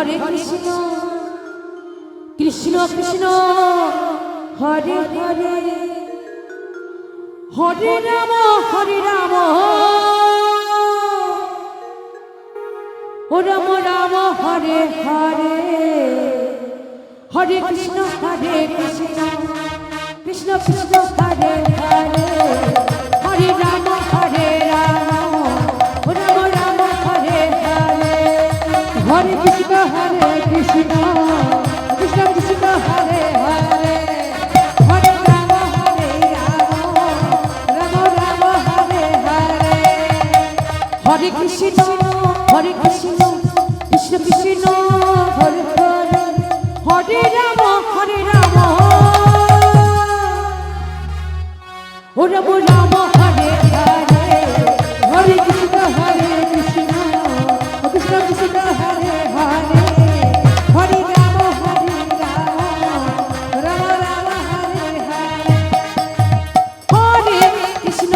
হরে Krishna Krishna Krishna Hare Hare Hare Ram ও Ram Ram Hare Hare Hare Krishna Krishna Krishna Hare Hare Hare Ram ও Ram Ram Hare Hare Hare Krishna Krishna Krishna Krishna Hare Hare Hare Ram Ram Ram Hare Hare Hare Krishna Krishna Krishna Hare Hare Hare Ram ও Ram Ram Hare Hare Hare Krishna Krishna Krishna Hare Hare Hare Ram Ram Ram Hare Hare Hare Krishna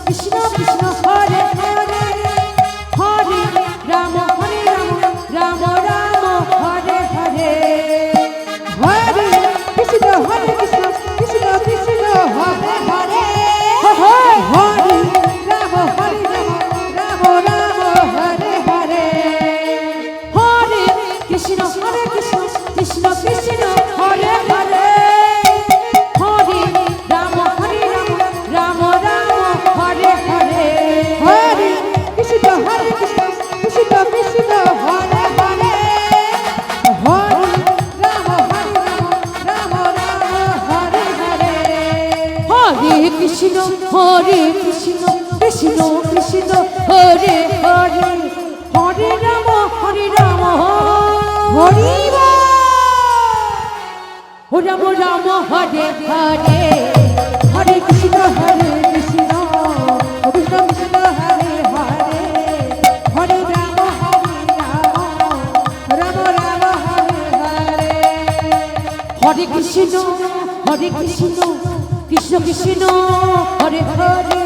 Krishna Krishna Hare Hare Hare Ram Ram Ram Hare Hare Hare Krishna Krishna Krishna Hare Hare Hare Ram Ram Hare Hare Hare Krishna Krishna Krishna Hare Hare Hare Ram Ram Hare Hare Hare Krishna Krishna Krishna Hare Hare Hare Ram Ram Hare Hare Hare Krishna Krishna Krishna Hare Hare Hare Ram হরে ও Ram Ram Hare Hare Hare Krishna Krishna Krishna Hare Hare Hare Ram Ram Hare Hare Hare Krishna Krishna Krishna Hare Hare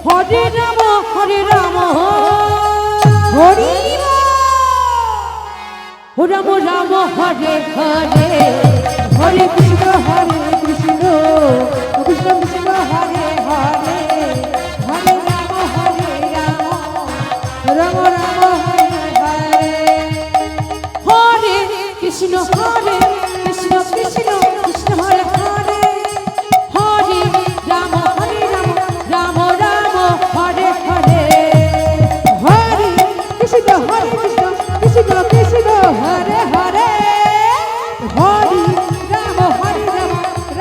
Hare Ram হরে ও Ram Ram Hare Hare Hare Krishna Krishna Krishna Hare Hare Hare Ram Ram Ram Hare Hare Hare Krishna Krishna Krishna Hare Hare Hare Ram Ram Hare Hare Hare Krishna Krishna Krishna Hare Hare Hare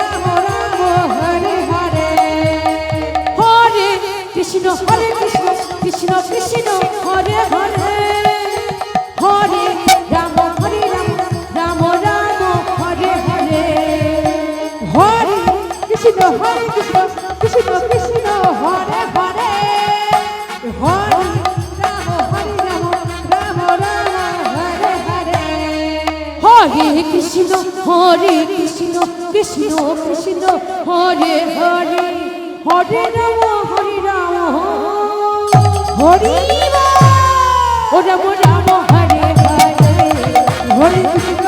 Ram Ram Hare Hare Hare Krishna Krishna Krishna Hare Hare Hare Ram Ram Hare Hare Hare Krishna Krishna Krishna Hare Hare Hare Ram Hare Hare Hare Krishna Krishna Krishna Hare Hare Hare Ram হরে ও Ram Ram Hare Hare Hare Krishna